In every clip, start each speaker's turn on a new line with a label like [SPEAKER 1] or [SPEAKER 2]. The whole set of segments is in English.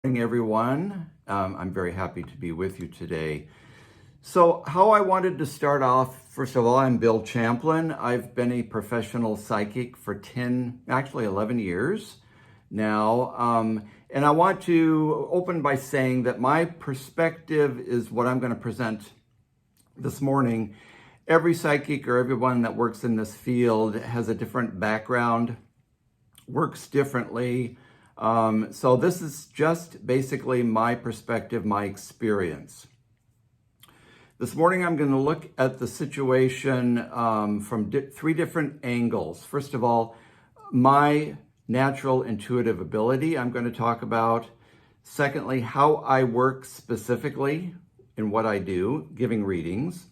[SPEAKER 1] Morning, everyone. I'm very happy to be with you today. So how I wanted to start off, first of all, I'm Bill Champlin. I've been a professional psychic for 11 years now. And I want to open by saying that my perspective is what I'm going to present this morning. Every psychic or everyone that works in this field has a different background, works differently. So this is just basically my perspective, my experience. This morning, I'm going to look at the situation from three different angles. First of all, my natural intuitive ability I'm going to talk about. Secondly, how I work specifically in what I do, giving readings.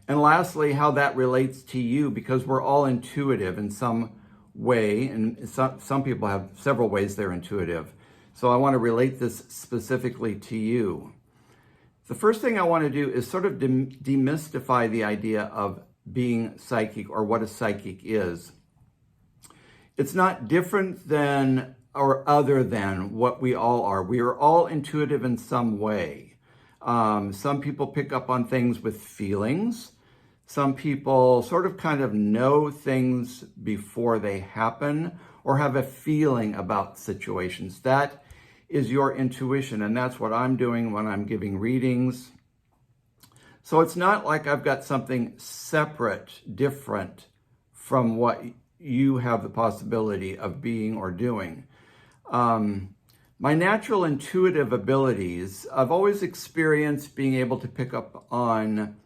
[SPEAKER 1] And lastly, how that relates to you, because we're all intuitive in some way, and some people have several ways they're intuitive. So I want to relate this specifically to you. The first thing I want to do is sort of demystify the idea of being psychic or what a psychic is. It's not different than or other than what we all are. We are all intuitive in some way. Some people pick up on things with feelings. Some people sort of kind of know things before they happen or have a feeling about situations. That is your intuition, and that's what I'm doing when I'm giving readings. So it's not like I've got something separate, different from what you have the possibility of being or doing. My natural intuitive abilities, I've always experienced being able to pick up on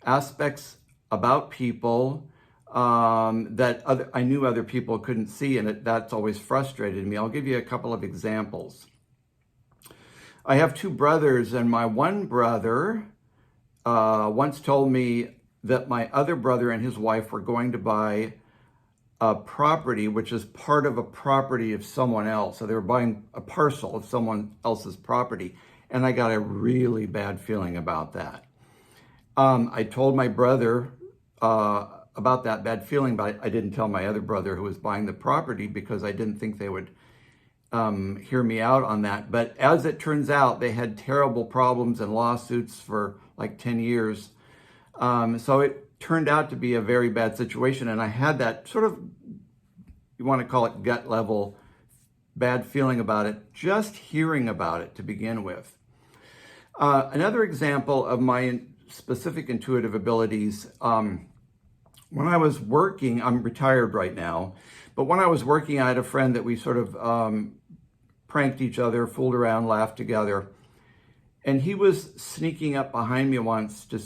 [SPEAKER 1] aspects about people that I knew other people couldn't see, and that's always frustrated me. I'll give you a couple of examples. I have two brothers, and my one brother once told me that my other brother and his wife were going to buy a property, which is part of a property of someone else. So they were buying a parcel of someone else's property, and I got a really bad feeling about that. I told my brother about that bad feeling, but I didn't tell my other brother who was buying the property because I didn't think they would hear me out on that. But as it turns out, they had terrible problems and lawsuits for like 10 years. So it turned out to be a very bad situation. And I had that sort of, you want to call it gut level, bad feeling about it, just hearing about it to begin with. Another example of my specific intuitive abilities, when I was working, I'm retired right now, but when I was working, I had a friend that we sort of pranked each other, fooled around, laughed together. And he was sneaking up behind me once to,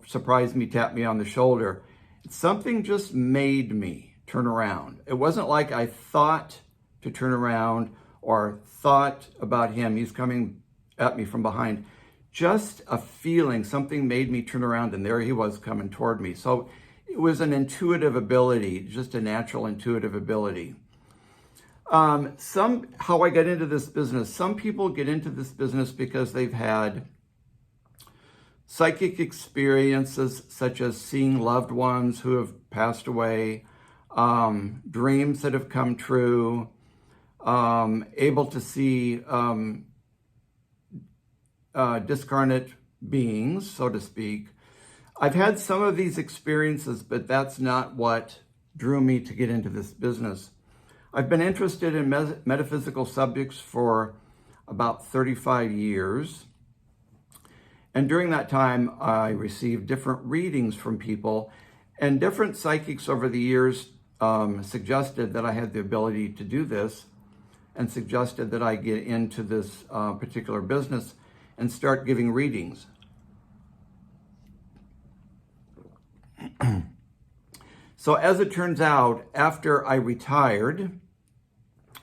[SPEAKER 1] surprise me, tap me on the shoulder. Something just made me turn around. It wasn't like I thought to turn around or thought about him. He's coming at me from behind. Just a feeling, something made me turn around, and there he was coming toward me. So it was an intuitive ability, just a natural intuitive ability. How I got into this business. Some people get into this business because they've had psychic experiences, such as seeing loved ones who have passed away, dreams that have come true, able to see discarnate beings, so to speak. I've had some of these experiences, but that's not what drew me to get into this business. I've been interested in metaphysical subjects for about 35 years. And during that time, I received different readings from people, and different psychics over the years suggested that I had the ability to do this and suggested that I get into this particular business and start giving readings. So as it turns out, after I retired,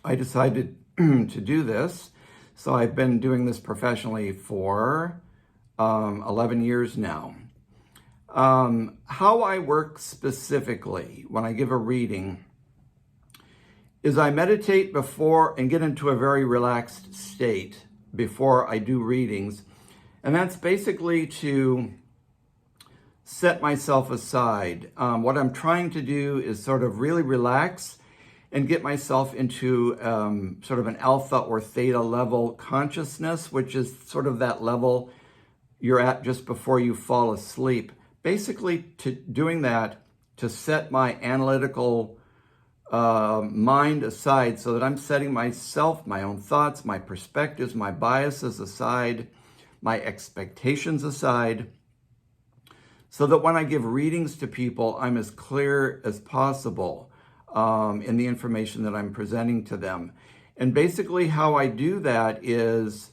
[SPEAKER 1] I decided to do this. So I've been doing this professionally for 11 years now. How I work specifically when I give a reading is I meditate before and get into a very relaxed state before I do readings. And that's basically to set myself aside. What I'm trying to do is sort of really relax and get myself into sort of an alpha or theta level consciousness, which is sort of that level you're at just before you fall asleep. Basically, doing that to set my analytical mind aside so that I'm setting myself, my own thoughts, my perspectives, my biases aside, my expectations aside, so that when I give readings to people, I'm as clear as possible in the information that I'm presenting to them. And basically how I do that is,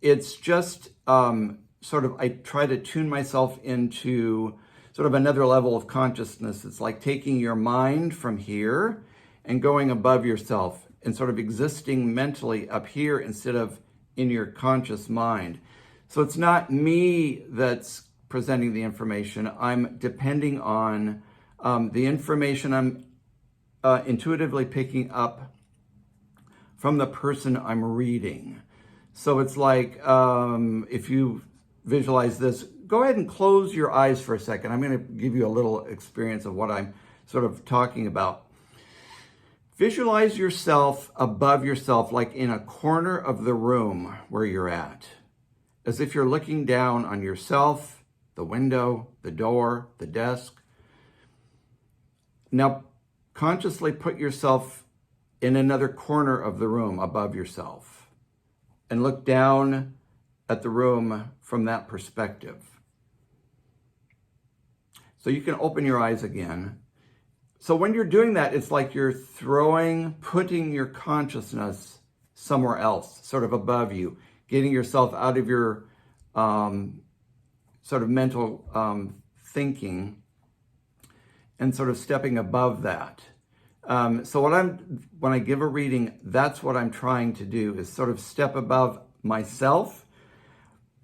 [SPEAKER 1] it's just I try to tune myself into sort of another level of consciousness. It's like taking your mind from here and going above yourself and sort of existing mentally up here instead of in your conscious mind. So it's not me that's presenting the information. I'm depending on the information I'm intuitively picking up from the person I'm reading. So it's like, if you visualize this, go ahead and close your eyes for a second. I'm going to give you a little experience of what I'm sort of talking about. Visualize yourself above yourself, like in a corner of the room where you're at, as if you're looking down on yourself, the window, the door, the desk. Now, consciously put yourself in another corner of the room above yourself and look down at the room from that perspective. So you can open your eyes again. So when you're doing that, it's like you're putting your consciousness somewhere else, sort of above you, getting yourself out of your sort of mental thinking and sort of stepping above that. So when I give a reading, that's what I'm trying to do, is sort of step above myself.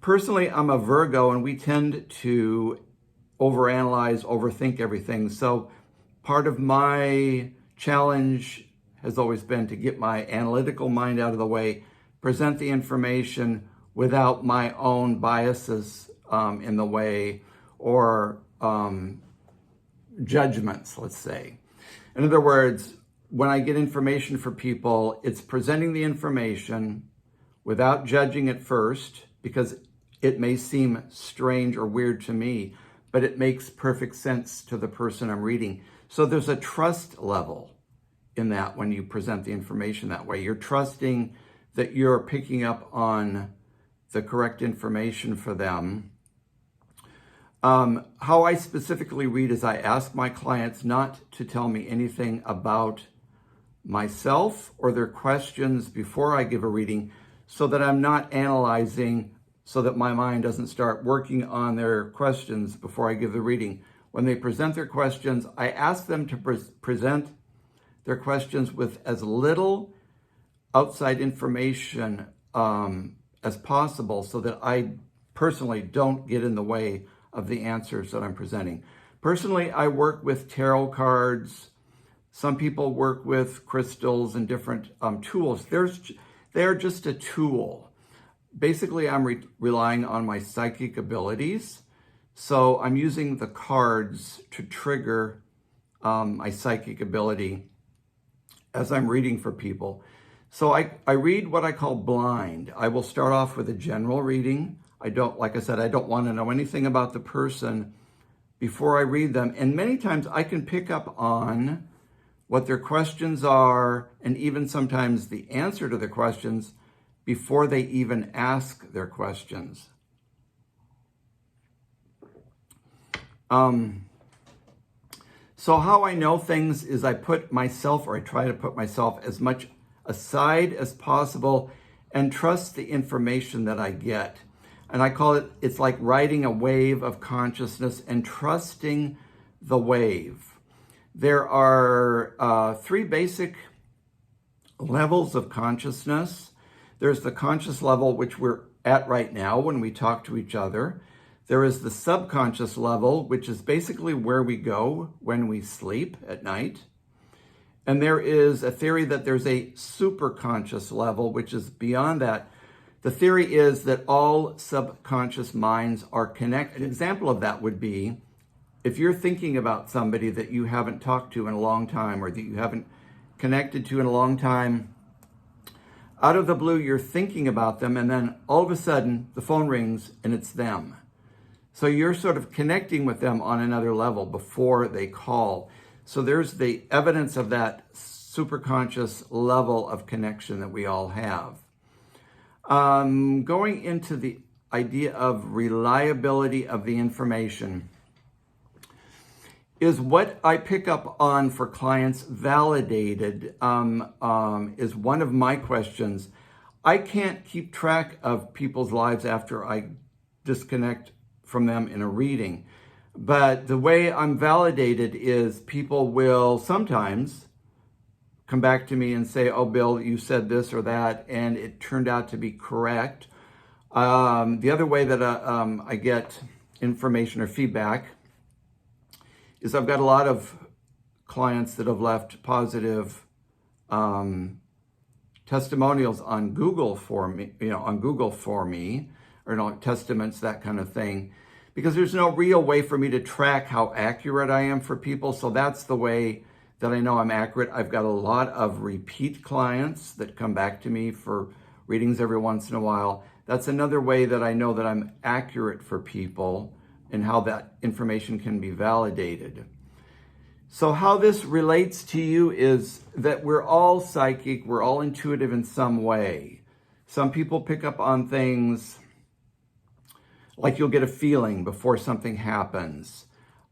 [SPEAKER 1] Personally, I'm a Virgo, and we tend to overanalyze, overthink everything. So part of my challenge has always been to get my analytical mind out of the way, present the information without my own biases in the way, or judgments, let's say. In other words, when I get information for people, it's presenting the information without judging it first, because it may seem strange or weird to me, but it makes perfect sense to the person I'm reading. So there's a trust level in that when you present the information that way. You're trusting that you're picking up on the correct information for them. How I specifically read is I ask my clients not to tell me anything about myself or their questions before I give a reading, so that I'm not analyzing, so that my mind doesn't start working on their questions before I give the reading. When they present their questions, I ask them to present their questions with as little outside information as possible, so that I personally don't get in the way of the answers that I'm presenting. Personally, I work with tarot cards. Some people work with crystals and different tools. They're just a tool. Basically, I'm relying on my psychic abilities. So I'm using the cards to trigger my psychic ability as I'm reading for people. So I read what I call blind. I will start off with a general reading. Like I said, I don't want to know anything about the person before I read them. And many times I can pick up on what their questions are, and even sometimes the answer to the questions before they even ask their questions. So how I know things is I try to put myself as much aside as possible and trust the information that I get. And I call it's like riding a wave of consciousness and trusting the wave. There are 3 basic levels of consciousness. There's the conscious level, which we're at right now when we talk to each other. There is the subconscious level, which is basically where we go when we sleep at night. And there is a theory that there's a superconscious level, which is beyond that. The theory is that all subconscious minds are connected. An example of that would be if you're thinking about somebody that you haven't talked to in a long time, or that you haven't connected to in a long time. Out of the blue, you're thinking about them, and then all of a sudden, the phone rings and it's them. So you're sort of connecting with them on another level before they call. So there's the evidence of that superconscious level of connection that we all have. Going into the idea of reliability of the information, is what I pick up on for clients validated, is one of my questions. I can't keep track of people's lives after I disconnect from them in a reading. But the way I'm validated is people will sometimes come back to me and say, oh, Bill, you said this or that, and it turned out to be correct. The other way that I get information or feedback is I've got a lot of clients that have left positive testimonials on Google for me, or testaments, that kind of thing, because there's no real way for me to track how accurate I am for people. So that's the way that I know I'm accurate. I've got a lot of repeat clients that come back to me for readings every once in a while. That's another way that I know that I'm accurate for people and how that information can be validated. So how this relates to you is that we're all psychic, we're all intuitive in some way. Some people pick up on things like you'll get a feeling before something happens.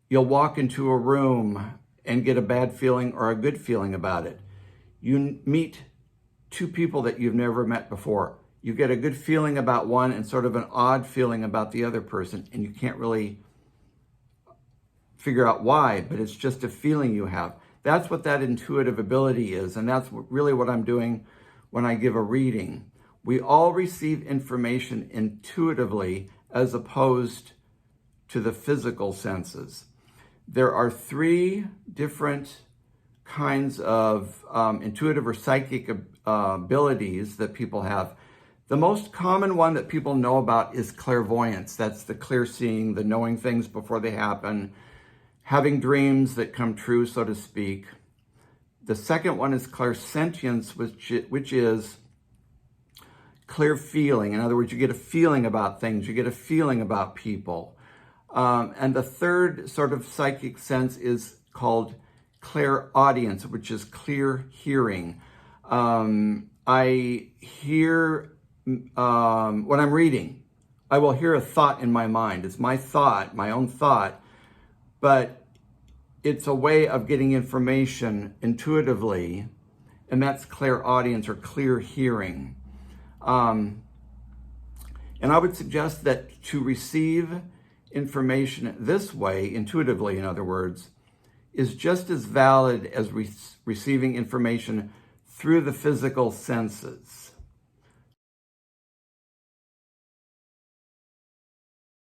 [SPEAKER 1] You'll walk into a room and get a bad feeling or a good feeling about it. You meet two people that you've never met before. You get a good feeling about one and sort of an odd feeling about the other person, and you can't really figure out why, but it's just a feeling you have. That's what that intuitive ability is, and that's really what I'm doing when I give a reading. We all receive information intuitively as opposed to the physical senses. There are three different kinds of intuitive or psychic abilities that people have. The most common one that people know about is clairvoyance. That's the clear seeing, the knowing things before they happen, having dreams that come true, so to speak. The second one is clairsentience, which is clear feeling. In other words, you get a feeling about things, you get a feeling about people. And the third sort of psychic sense is called clairaudience, which is clear hearing. I hear, when I'm reading, I will hear a thought in my mind. It's my thought, my own thought, but it's a way of getting information intuitively, and that's clairaudience or clear hearing. And I would suggest that to receive information this way, intuitively, in other words, is just as valid as receiving information through the physical senses.